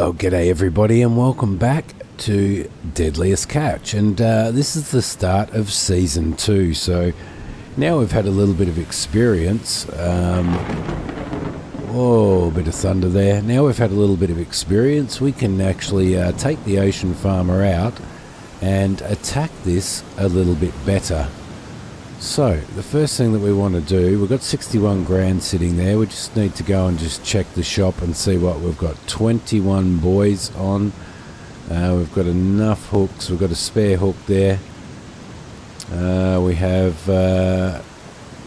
Well, g'day everybody and welcome back to Deadliest Catch, and this is the start of Season 2, so now we've had a little bit of experience. Oh, a bit of thunder there. Now we've had a little bit of experience, we can actually take the ocean farmer out and attack this a little bit better. So, the first thing that we want to do, we've got 61 grand sitting there. We just need to go and just check the shop and see what we've got. 21 buoys on. We've got enough hooks. We've got a spare hook there. We have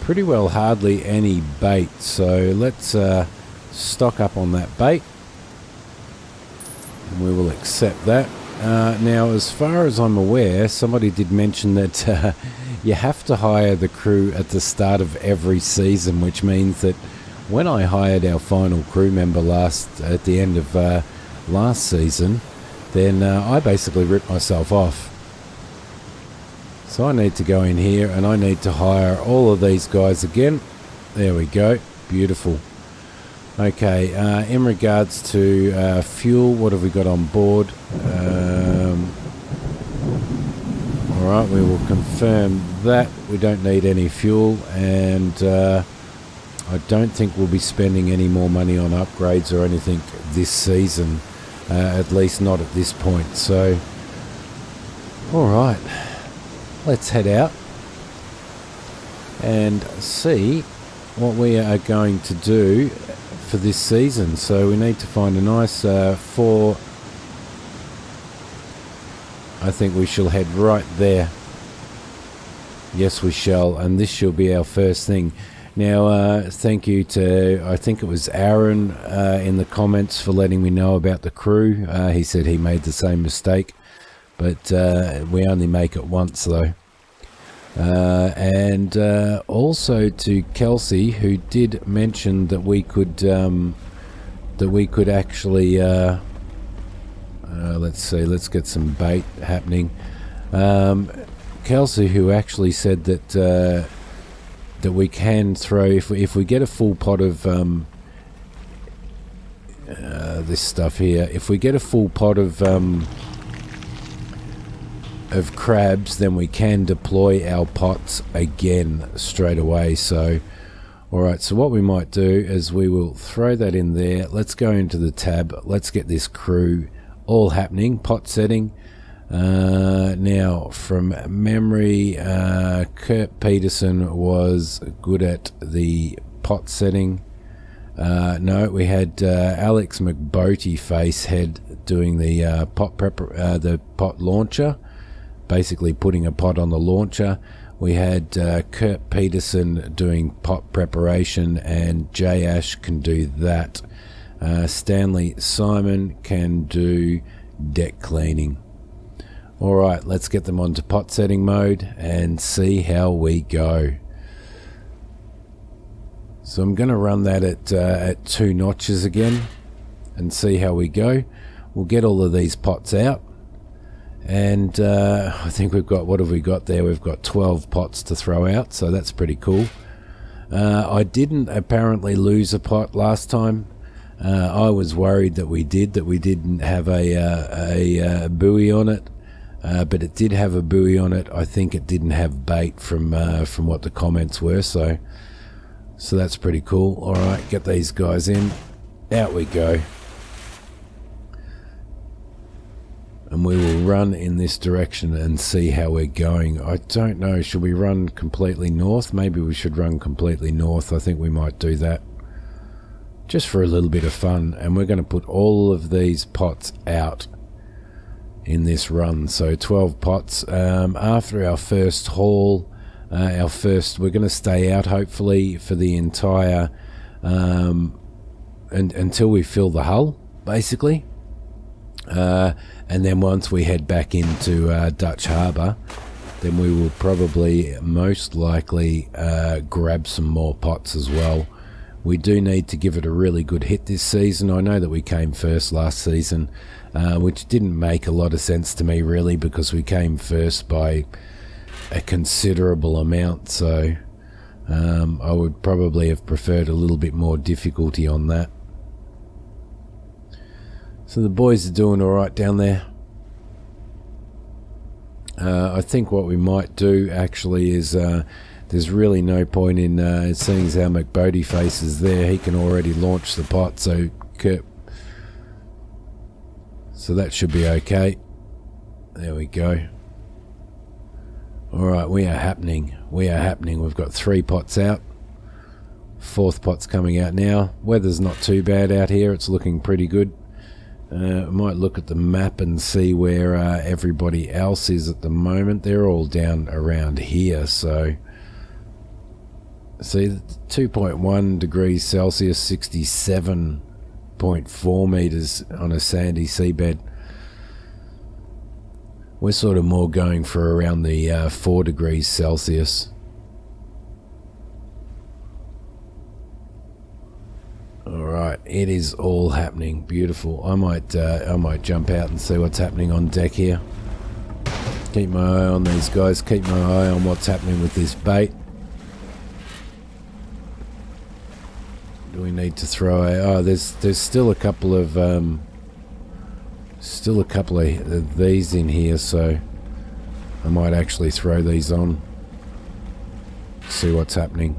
pretty well hardly any bait. So, let's stock up on that bait. And we will accept that. Now, as far as I'm aware, somebody did mention that you have to hire the crew at the start of every season, which means that when I hired our final crew member at the end of last season, then I basically ripped myself off. So I need to go in here and I need to hire all of these guys again. There we go. Beautiful. Okay, in regards to fuel, what have we got on board? Alright, we will confirm that we don't need any fuel, and I don't think we'll be spending any more money on upgrades or anything this season, at least not at this point. So, alright, let's head out and see what we are going to do for this season. So we need to find a nice four. I think we shall head right there. Yes, we shall, and this shall be our first thing. Now, thank you to, I think it was Aaron in the comments for letting me know about the crew. He said he made the same mistake, but we only make it once though. And also to Kelsey, who did mention that we could actually let's see, let's get some bait happening. Kelsey, who actually said that that we can throw, if we get a full pot of this stuff here, if we get a full pot of crabs, then we can deploy our pots again straight away. So alright, so what we might do is we will throw that in there. Let's go into the tab, let's get this crew all happening. Pot setting. Now, from memory, Kurt Peterson was good at the pot setting. No, we had Alex McBoty Facehead doing the pot launcher, basically putting a pot on the launcher. We had Kurt Peterson doing pot preparation, and J Ash can do that. Stanley Simon can do deck cleaning. Alright, let's get them onto pot setting mode and see how we go. So I'm going to run that at 2 notches again and see how we go. We'll get all of these pots out, and I think we've got, what have we got there? We've got 12 pots to throw out, so that's pretty cool. I didn't apparently lose a pot last time. I was worried that we didn't have a buoy on it, but it did have a buoy on it. I think it didn't have bait from what the comments were, so that's pretty cool. All right, get these guys in. Out we go. And we will run in this direction and see how we're going. I don't know, should we run completely north? Maybe we should run completely north. I think we might do that, just for a little bit of fun. And we're going to put all of these pots out in this run. So 12 pots. After our first haul, we're going to stay out hopefully for the entire, until we fill the hull, basically. And then once we head back into Dutch Harbour, then we will probably most likely grab some more pots as well. We do need to give it a really good hit this season. I know that we came first last season, which didn't make a lot of sense to me really, because we came first by a considerable amount. So I would probably have preferred a little bit more difficulty on that. So the boys are doing alright down there. I think what we might do actually is there's really no point in seeing as how McBodyface is there. He can already launch the pot, so that should be okay. There we go. Alright, we are happening. We've got 3 pots out. 4th pot's coming out now. Weather's not too bad out here. It's looking pretty good. I might look at the map and see where everybody else is at the moment. They're all down around here, so see, 2.1 degrees Celsius, 67.4 meters on a sandy seabed. We're sort of more going for around the 4 degrees Celsius. Alright, it is all happening. Beautiful. I might jump out and see what's happening on deck here. Keep my eye on these guys. Keep my eye on what's happening with this bait. Do we need to throw a... Oh, there's still a couple of these in here, so I might actually throw these on. See what's happening.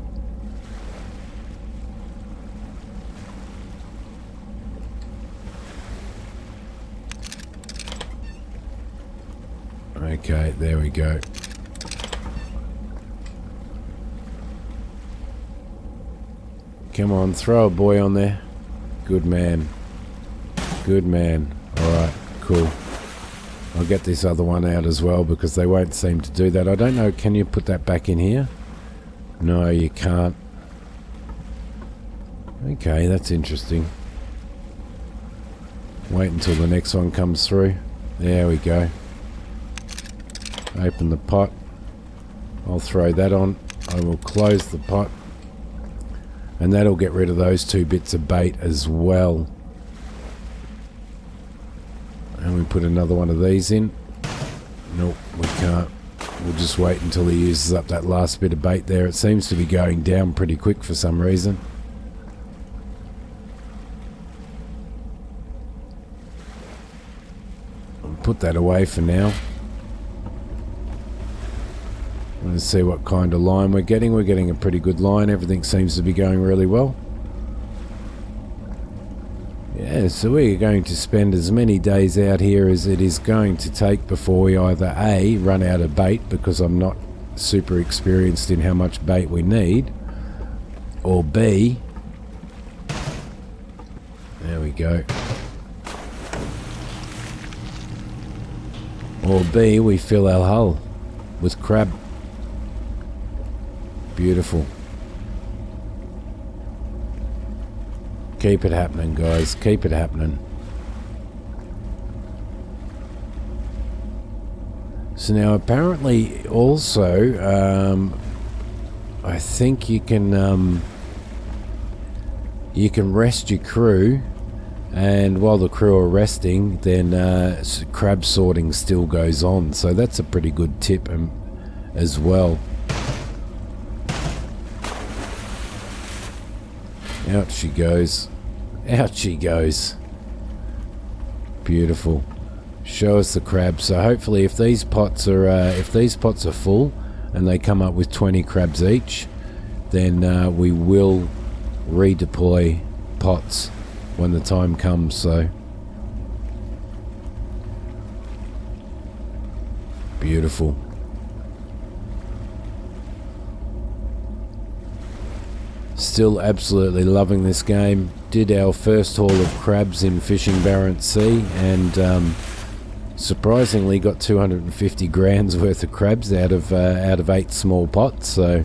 Okay, there we go. Come on, throw a buoy on there. Good man. Good man. Alright, cool. I'll get this other one out as well because they won't seem to do that. I don't know, can you put that back in here? No, you can't. Okay, that's interesting. Wait until the next one comes through. There we go. Open the pot. I'll throw that on. I will close the pot. And that'll get rid of those 2 bits of bait as well. And we put another one of these in. Nope, we can't. We'll just wait until he uses up that last bit of bait there. It seems to be going down pretty quick for some reason. I'll put that away for now. Let's see what kind of line we're getting. We're getting a pretty good line. Everything seems to be going really well. Yeah, so we're going to spend as many days out here as it is going to take before we either A, run out of bait because I'm not super experienced in how much bait we need, or B, there we go, or B, we fill our hull with crab. Beautiful. Keep it happening, guys. Keep it happening. So now apparently also I think you can rest your crew, and while the crew are resting then crab sorting still goes on, so that's a pretty good tip as well. Out she goes. Out she goes. Beautiful. Show us the crabs. So hopefully if these pots are full and they come up with 20 crabs each, then we will redeploy pots when the time comes. So beautiful. Still absolutely loving this game. Did our first haul of crabs in Fishing Barents Sea, and surprisingly got 250 grams worth of crabs out of 8 small pots. So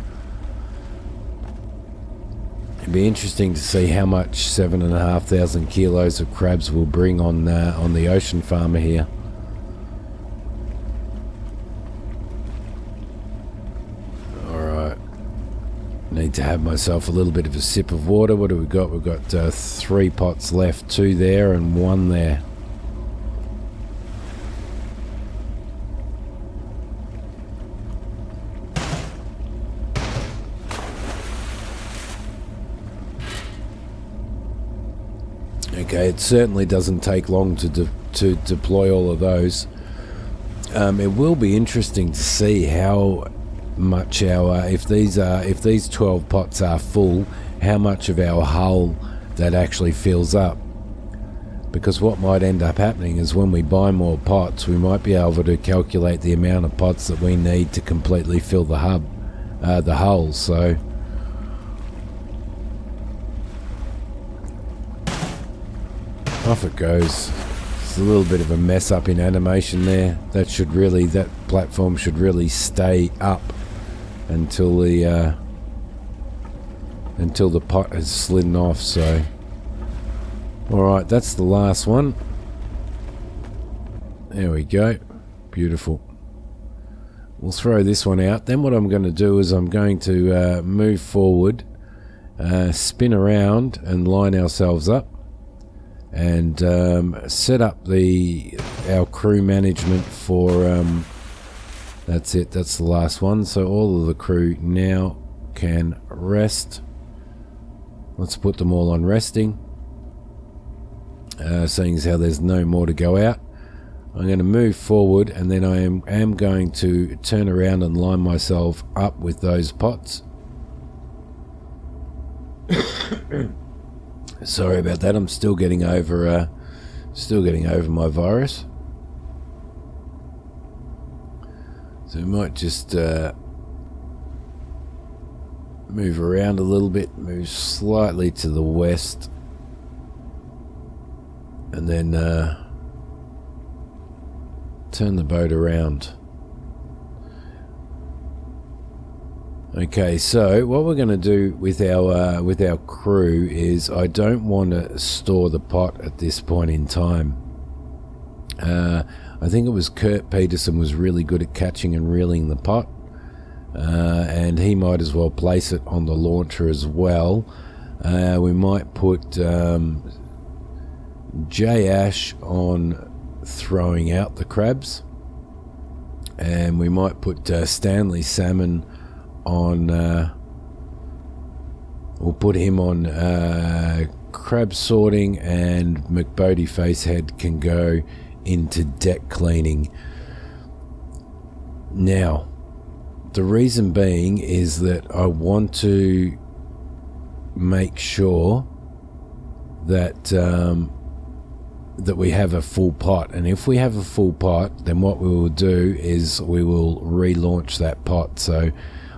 it'd be interesting to see how much 7,500 kilos of crabs will bring on the ocean farmer here. Need to have myself a little bit of a sip of water. What do we got? We've got 3 pots left, 2 there and 1 there. Okay, it certainly doesn't take long to deploy all of those. It will be interesting to see how much our if these 12 pots are full, how much of our hull that actually fills up. Because what might end up happening is when we buy more pots, we might be able to calculate the amount of pots that we need to completely fill the hull. So off it goes. It's a little bit of a mess up in animation there. That platform should really stay up until the pot has slidden off. So alright, that's the last one. There we go. Beautiful. We'll throw this one out. Then what I'm going to do is I'm going to move forward, spin around and line ourselves up, and set up our crew management for that's it, that's the last one. So all of the crew now can rest. Let's put them all on resting, seeing as how there's no more to go out. I'm going to move forward, and then I am going to turn around and line myself up with those pots. Sorry about that. I'm still getting over my virus. So we might just move around a little bit, move slightly to the west, and then turn the boat around. Okay, so what we're going to do with our crew is I don't want to store the pot at this point in time. I think it was Kurt Peterson was really good at catching and reeling the pot, and he might as well place it on the launcher as well. We might put J Ash on throwing out the crabs, and we might put Stanley Salmon on we'll put him on crab sorting, and McBodie Facehead can go into deck cleaning. Now, the reason being is that I want to make sure that that we have a full pot, and if we have a full pot, then what we will do is we will relaunch that pot. So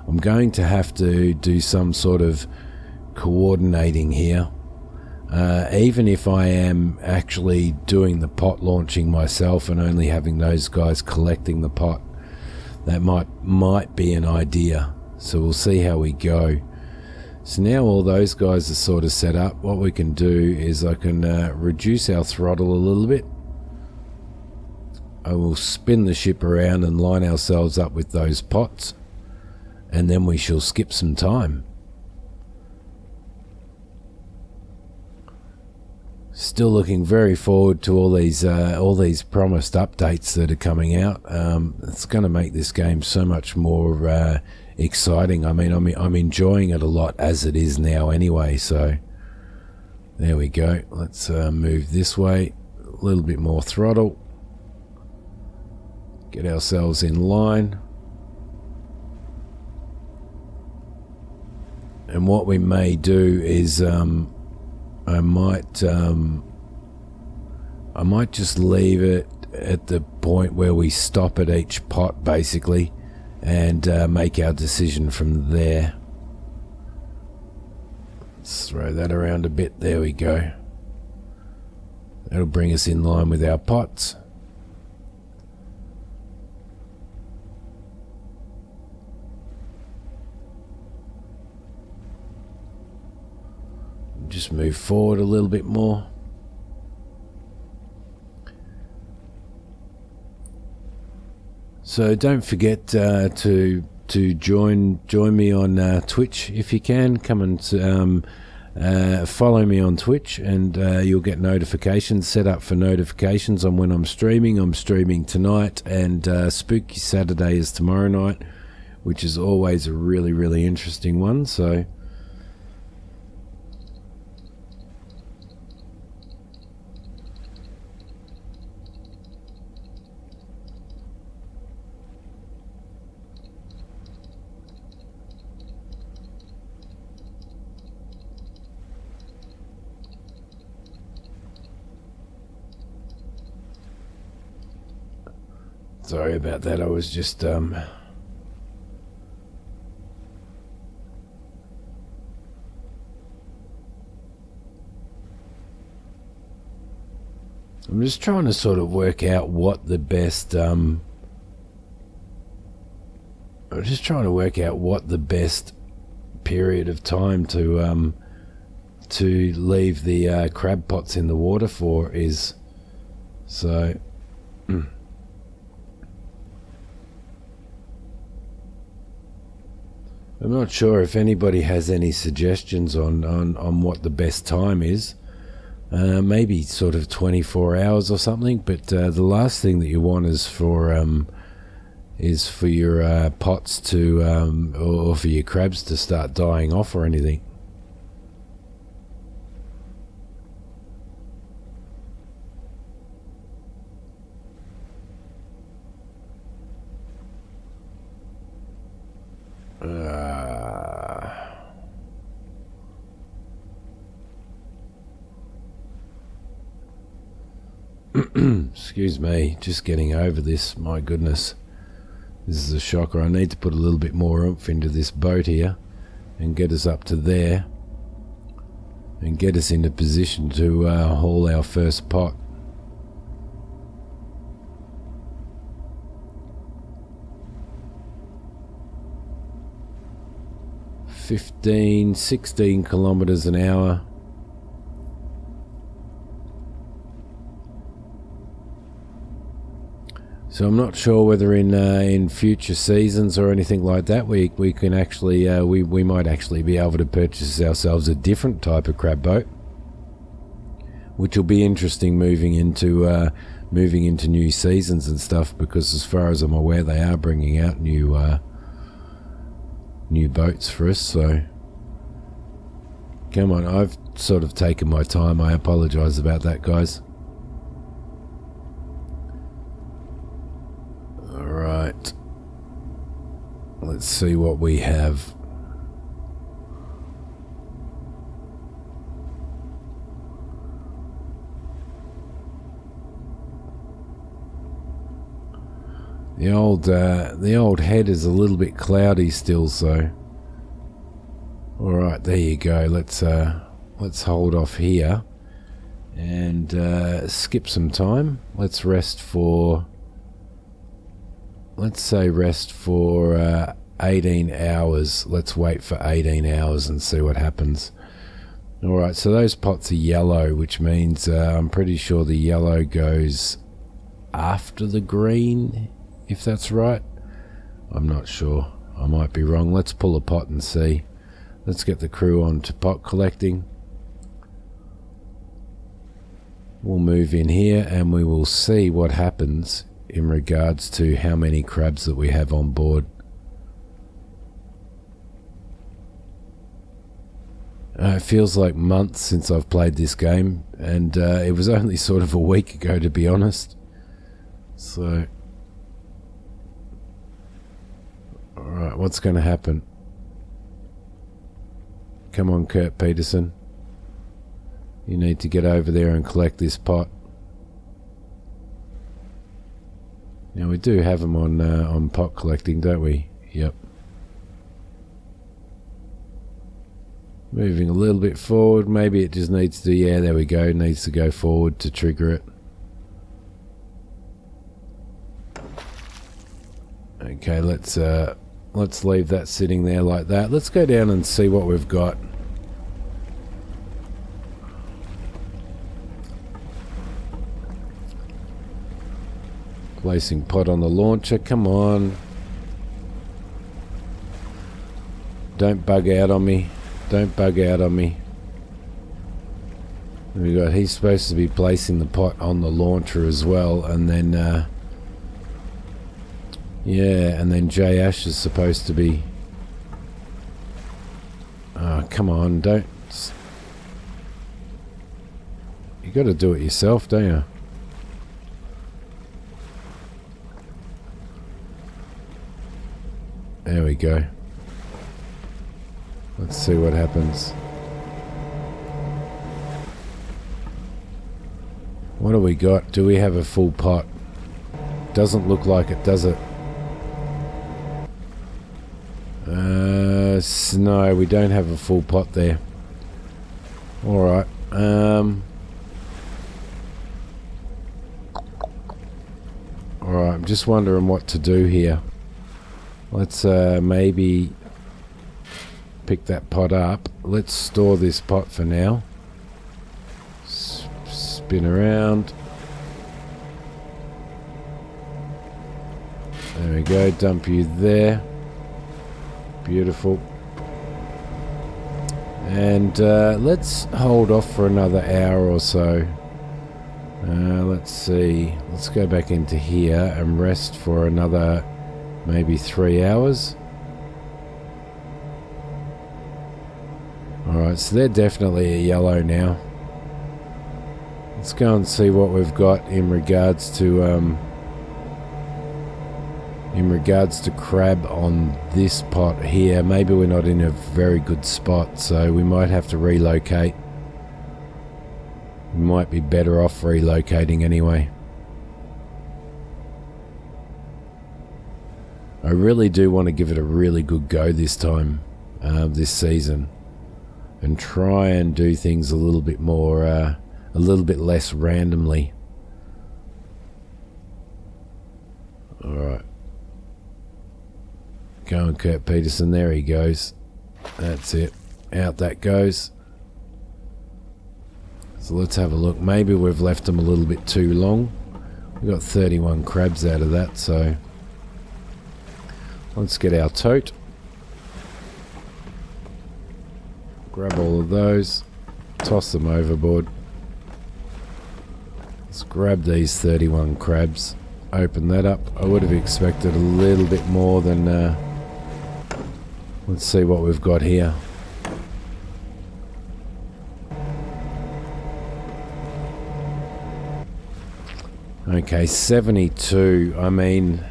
I'm going to have to do some sort of coordinating here, even if I am actually doing the pot launching myself and only having those guys collecting the pot. That might be an idea, so we'll see how we go. So now all those guys are sort of set up. What we can do is I can reduce our throttle a little bit. I will spin the ship around and line ourselves up with those pots, and then we shall skip some time. Still looking very forward to all these promised updates that are coming out. It's going to make this game so much more exciting. I mean, I'm enjoying it a lot as it is now anyway. So there we go. Let's move this way, a little bit more throttle, get ourselves in line. And what we may do is I might just leave it at the point where we stop at each pot, basically, and make our decision from there. Let's throw that around a bit. There we go. That'll bring us in line with our pots. Just move forward a little bit more. So don't forget to join me on Twitch if you can. Come and follow me on Twitch, and you'll get notifications set up for notifications on when I'm streaming. I'm streaming tonight, and Spooky Saturday is tomorrow night, which is always a really, really interesting one. So Sorry about that. I was just I'm just trying to sort of work out what the best I'm just trying to work out what the best period of time to leave the crab pots in the water for is. So I'm not sure if anybody has any suggestions on what the best time is. Maybe sort of 24 hours or something, but the last thing that you want is for your pots to or for your crabs to start dying off or anything. Excuse me, just getting over this. My goodness, this is a shocker. I need to put a little bit more oomph into this boat here and get us up to there and get us into position to haul our first pot. (15, 16 kilometers an hour). So I'm not sure whether in future seasons or anything like that we can actually we might actually be able to purchase ourselves a different type of crab boat, which will be interesting moving into new seasons and stuff, because as far as I'm aware they are bringing out new boats for us. So come on, I've sort of taken my time. I apologize about that, guys. Alright, let's see what we have. The old head is a little bit cloudy still, so alright, there you go. Let's hold off here and skip some time. Let's rest for, let's say rest for 18 hours. Let's wait for 18 hours and see what happens. Alright, so those pots are yellow, which means I'm pretty sure the yellow goes after the green, if that's right. I'm not sure. I might be wrong. Let's pull a pot and see. Let's get the crew on to pot collecting. We'll move in here and we will see what happens in regards to how many crabs that we have on board. It feels like months since I've played this game, and it was only sort of a week ago, to be honest. So, alright, what's going to happen? Come on, Kurt Peterson. You need to get over there and collect this pot. Now we do have them on pot collecting, don't we? Yep. Moving a little bit forward. Maybe it just needs to, yeah, there we go. It needs to go forward to trigger it. Okay, let's leave that sitting there like that. Let's go down and see what we've got. Placing pot on the launcher. Come on. Don't bug out on me. Don't bug out on me. We got, he's supposed to be placing the pot on the launcher as well, and then yeah, and then J Ash is supposed to be, oh, come on, don't, you got to do it yourself, don't you? There we go. Let's see what happens. What do we got? Do we have a full pot? Doesn't look like it, does it? No, we don't have a full pot there. Alright. Alright, I'm just wondering what to do here. Let's maybe pick that pot up. Let's store this pot for now. Spin around. There we go, dump you there. Beautiful. And let's hold off for another hour or so. Let's see. Let's go back into here and rest for another maybe 3 hours. Alright, so they're definitely a yellow now. Let's go and see what we've got in regards to crab on this pot here. Maybe we're not in a very good spot, so we might have to relocate. We might be better off relocating anyway. I really do want to give it a really good go this time, this season, and try and do things a little bit more, a little bit less randomly. Alright. Go on, Kurt Peterson. There he goes. That's it. Out that goes. So let's have a look. Maybe we've left them a little bit too long. We got 31 crabs out of that, so let's get our tote. Grab all of those. Toss them overboard. Let's grab these 31 crabs. Open that up. I would have expected a little bit more than... let's see what we've got here. Okay, 72. I mean,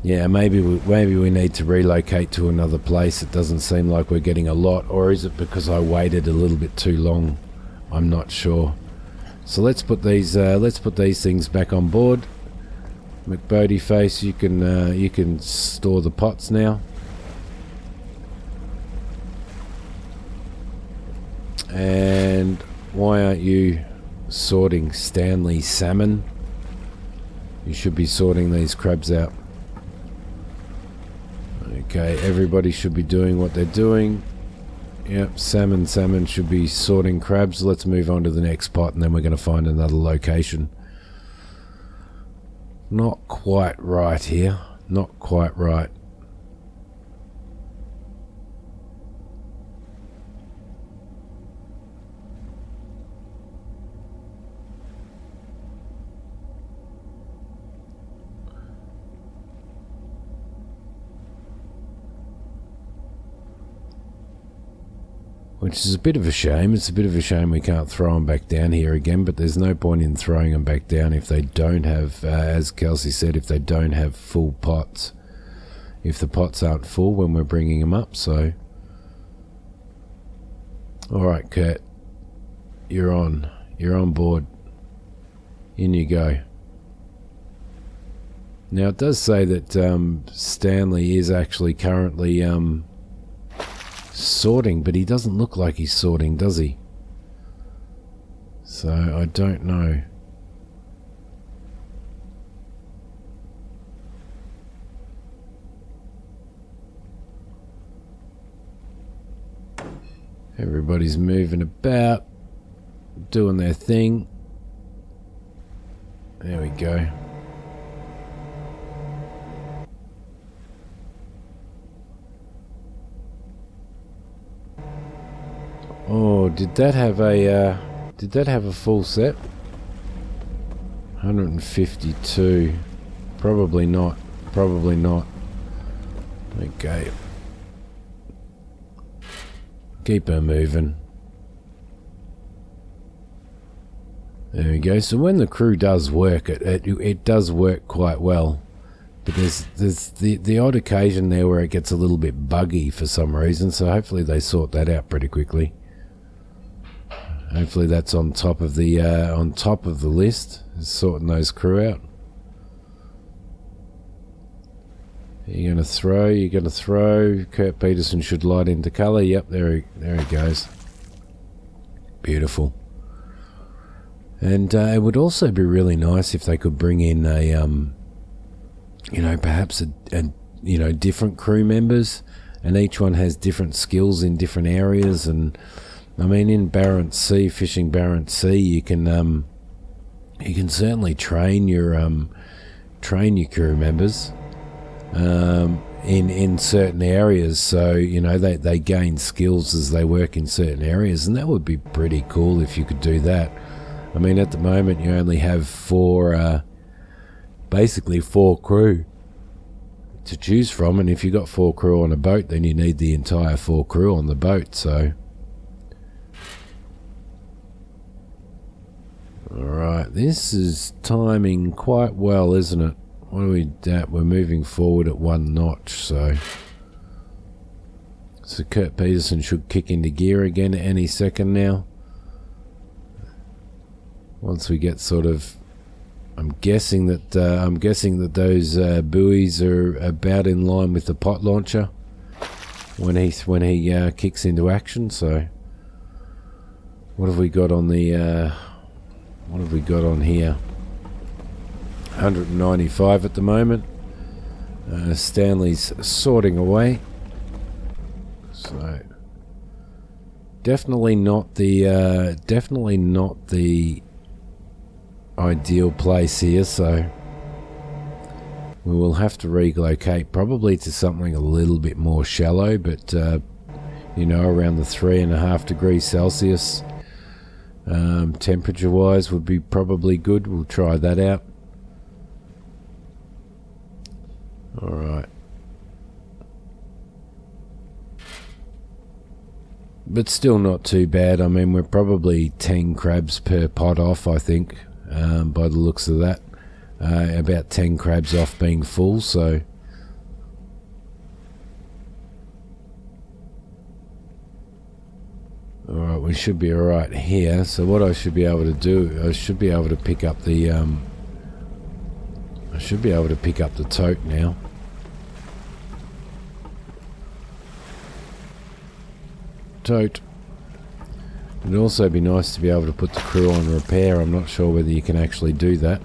yeah, maybe we need to relocate to another place. It doesn't seem like we're getting a lot, or is it because I waited a little bit too long? I'm not sure. So let's put these things back on board. McBodie Face, you can store the pots now. And why aren't you sorting Stanley Salmon? You should be sorting these crabs out. Okay, everybody should be doing what they're doing. Yep, Salmon should be sorting crabs. Let's move on to the next pot, and then we're going to find another location. Not quite right here. Not quite right. Which is a bit of a shame. It's a bit of a shame we can't throw them back down here again, but there's no point in throwing them back down if they don't have, as Kelsey said, if they don't have full pots. If the pots aren't full when we're bringing them up, so... Alright, Kurt. You're on. You're on board. In you go. Now, it does say that Stanley is actually currently... sorting, but he doesn't look like he's sorting, does he? So I don't know. Everybody's moving about, doing their thing. There we go. Oh, did that have a full set? 152. Probably not. Probably not. Okay. Keep her moving. There we go. So when the crew does work, it does work quite well. But there's the odd occasion there where it gets a little bit buggy for some reason. So hopefully they sort that out pretty quickly. Hopefully that's on top of the list, sorting those crew out. You're going to throw, you're going to throw. Kurt Peterson should light into colour. Yep, there he goes. Beautiful. And it would also be really nice if they could bring in a, you know, perhaps you know, different crew members, and each one has different skills in different areas. And I mean, in Barents Sea, fishing Barents Sea, you can certainly train your crew members in certain areas, so you know they gain skills as they work in certain areas, and that would be pretty cool if you could do that. I mean, at the moment you only have basically four crew to choose from, and if you've got 4 crew on a boat, then you need the entire 4 crew on the boat. So alright, this is timing quite well, isn't it? What are we at? We're moving forward at 1 notch, so Kurt Peterson should kick into gear again any second now. Once we get sort of, I'm guessing that those buoys are about in line with the pot launcher when he kicks into action. So what have we got on the what have we got on here? 195 at the moment. Stanley's sorting away. So definitely not the ideal place here, so we will have to relocate probably to something a little bit more shallow, but you know, around the 3.5 degrees Celsius temperature wise would be probably good. We'll try that out. Alright, but still not too bad. I mean, we're probably 10 crabs per pot off, I think, by the looks of that. About 10 crabs off being full, so alright, we should be alright here. So what I should be able to do, I should be able to pick up the tote now. Tote. It'd also be nice to be able to put the crew on repair. I'm not sure whether you can actually do that.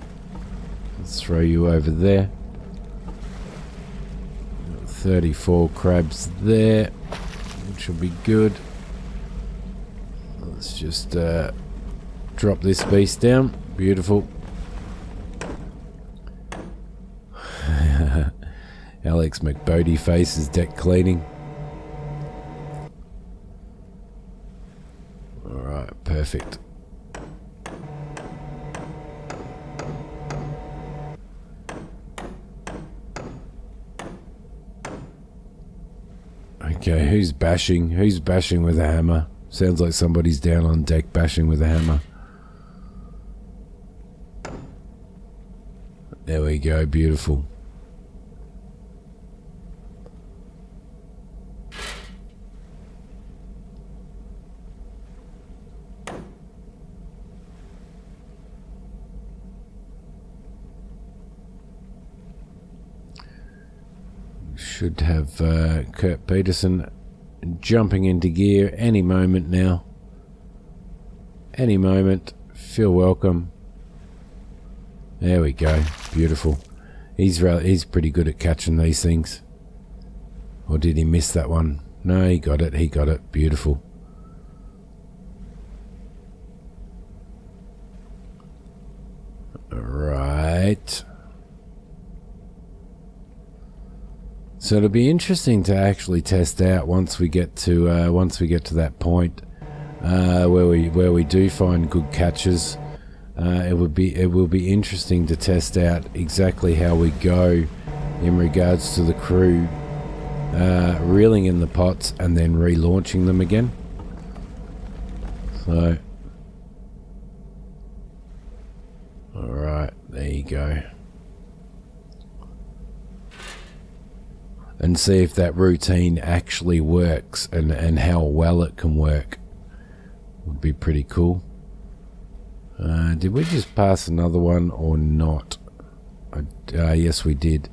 Let's throw you over there. 34 crabs there, which will be good. Let's just drop this beast down. Beautiful. Alex McBodie faces deck cleaning. Alright, perfect. Okay, who's bashing? Who's bashing with a hammer? Sounds like somebody's down on deck bashing with a hammer. There we go, beautiful. Should have Kurt Peterson jumping into gear any moment now. Any moment. Feel welcome. There we go. Beautiful. He's pretty good at catching these things. Or did he miss that one? No, he got it. He got it. Beautiful. Alright. So it'll be interesting to actually test out once we get to that point where we do find good catches. It will be interesting to test out exactly how we go in regards to the crew reeling in the pots and then relaunching them again. So, all right, there you go. And see if that routine actually works and how well it can work. Would be pretty cool. Did we just pass another one or not? Yes, we did.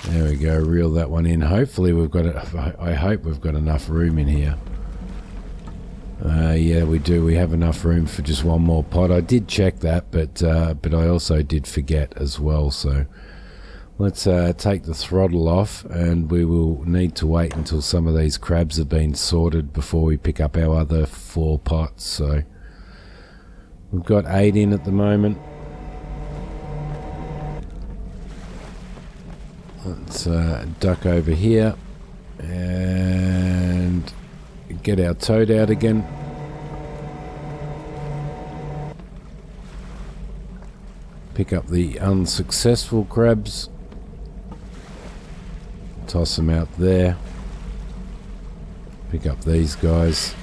There we go, reel that one in. Hopefully we've got it. I hope we've got enough room in here. Yeah, we do. We have enough room for just one more pot. I did check that, but I also did forget as well. So let's take the throttle off, and we will need to wait until some of these crabs have been sorted before we pick up our other 4 pots. So we've got 8 in at the moment. Let's duck over here and get our toad out again. Pick up the unsuccessful crabs. Toss them out there. Pick up these guys.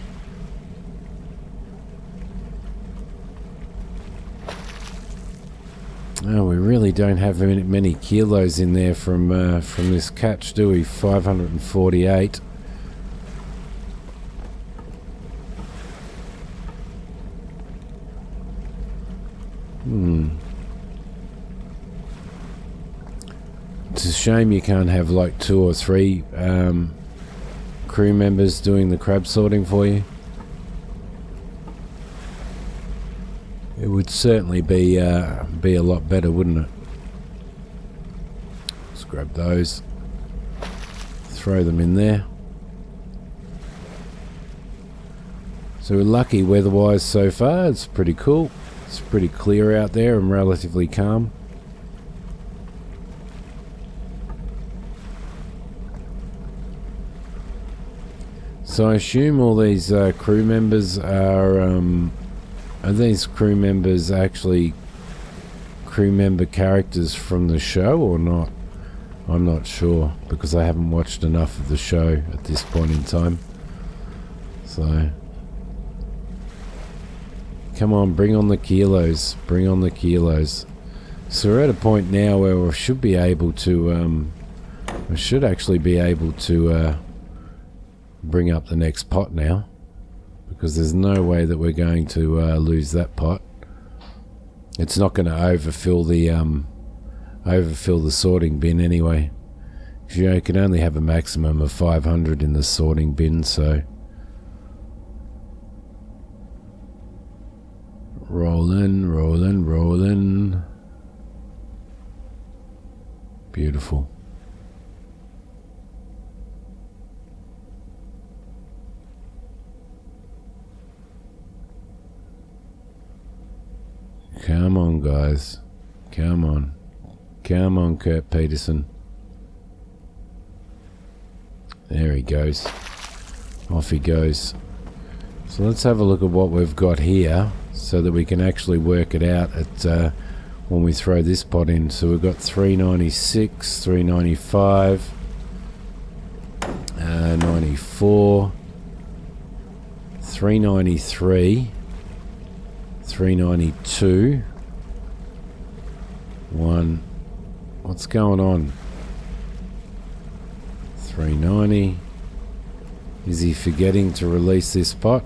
Oh, we really don't have many kilos in there from this catch, do we? 548. It's a shame you can't have like 2 or 3 crew members doing the crab sorting for you. It would certainly be a lot better, wouldn't it? Let's grab those, throw them in there. So we're lucky weather-wise so far. It's pretty cool. It's pretty clear out there and relatively calm. So I assume all these crew members are these crew members actually crew member characters from the show or not? I'm not sure, because I haven't watched enough of the show at this point in time. So come on, bring on the kilos. Bring on the kilos. So we're at a point now where we should be able to we should actually be able to bring up the next pot now, because there's no way that we're going to lose that pot. It's not going to overfill the sorting bin anyway. You can only have a maximum of 500 in the sorting bin, so rolling, rolling, rolling. Beautiful. Come on, guys. Come on. Come on, Kurt Peterson. There he goes. Off he goes. So let's have a look at what we've got here so that we can actually work it out at when we throw this pot in. So we've got 396, 395, 94, 393, 392, 1. What's going on? 390. Is he forgetting to release this pot?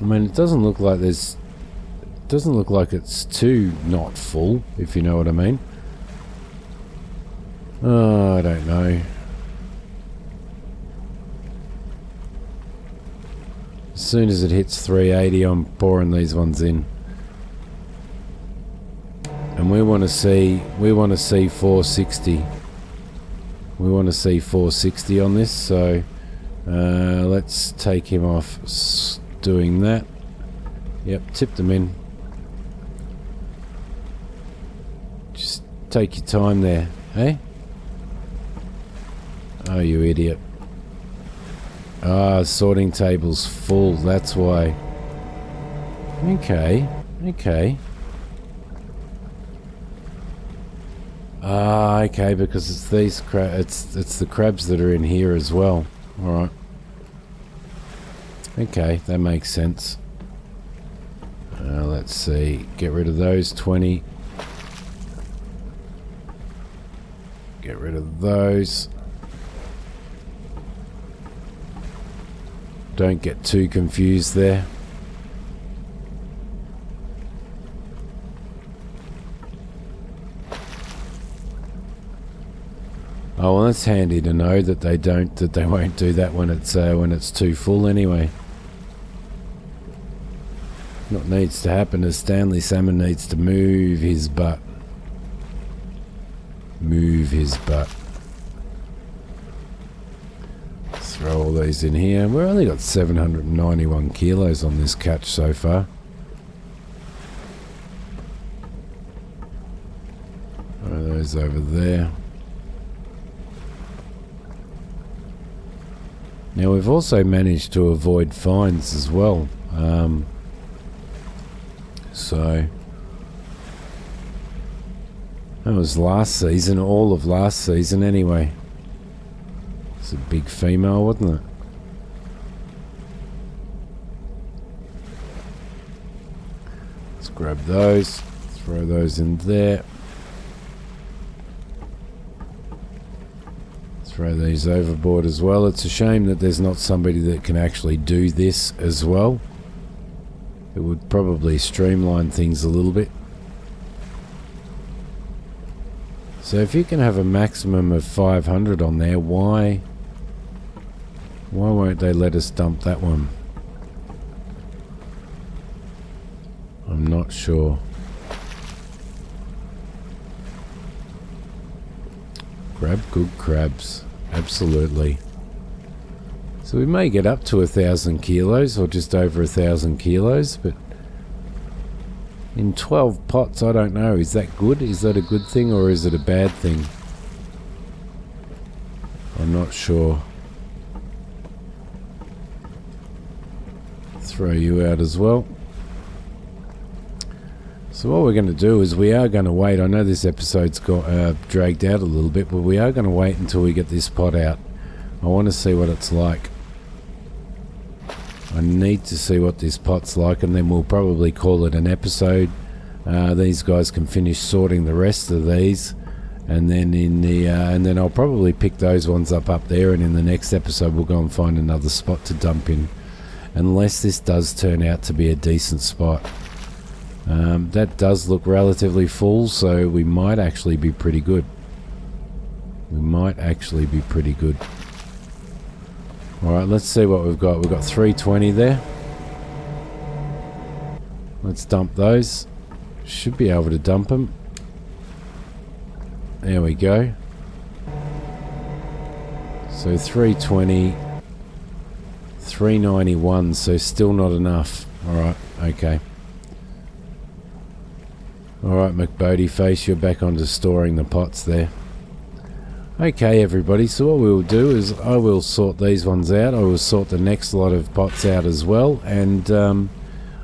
I mean, it doesn't look like there's... It doesn't look like it's too not full, if you know what I mean. Oh, I don't know. As soon as it hits 380, I'm pouring these ones in. And we want to see 460. We want to see 460 on this, so let's take him off doing that. Yep, tip them in. Just take your time there, hey? Oh, you idiot. Ah, sorting table's full, that's why. Okay, okay. Ah, okay, because it's these it's the crabs that are in here as well. Alright. Okay, that makes sense. Let's see. Get rid of those 20. Get rid of those. Don't get too confused there. Oh, well, that's handy to know that they won't do that when it's too full anyway. What needs to happen is Stanley Salmon needs to move his butt. Move his butt. Let's throw all these in here. We've only got 791 kilos on this catch so far. Throw those over there. Now we've also managed to avoid fines as well. So that was last season, all of last season anyway. It's a big female, wasn't it? Let's grab those, throw those in there. Throw these overboard as well. It's a shame that there's not somebody that can actually do this as well. It would probably streamline things a little bit. So if you can have a maximum of 500 on there, why won't they let us dump that one? I'm not sure. Grab good crabs. Absolutely. So we may get up to 1,000 kilos or just over 1,000 kilos, but in 12 pots, I don't know. Is that good? Is that a good thing or is it a bad thing? I'm not sure. Throw you out as well. So what we're going to do is we are going to wait. I know this episode's got dragged out a little bit, but we are going to wait until we get this pot out. I want to see what it's like. I need to see what this pot's like, and then we'll probably call it an episode. These guys can finish sorting the rest of these, and then and then I'll probably pick those ones up there, and in the next episode we'll go and find another spot to dump in, unless this does turn out to be a decent spot. That does look relatively full, so we might actually be pretty good. We might actually be pretty good. Alright, let's see what we've got. We've got 320 there. Let's dump those. Should be able to dump them. There we go. So 320, 391, so still not enough. Alright, okay. Alright, McBodie Face, you're back onto storing the pots there. Okay, everybody, so what we'll do is I will sort these ones out. I will sort the next lot of pots out as well, and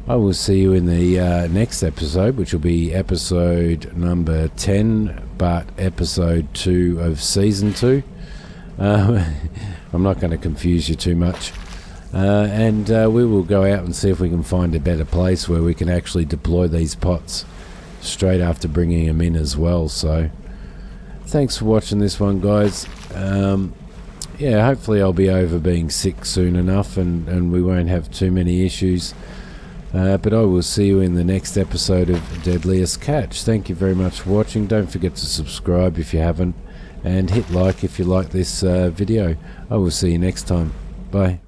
I will see you in the next episode, which will be episode number 10, but episode 2 of season 2. I'm not going to confuse you too much. And we will go out and see if we can find a better place where we can actually deploy these pots straight after bringing them in as well. So thanks for watching this one, guys. Yeah, hopefully I'll be over being sick soon enough, and we won't have too many issues. But I will see you in the next episode of Deadliest Catch. Thank you very much for watching. Don't forget to subscribe if you haven't, and hit like if you like this video. I will see you next time. Bye.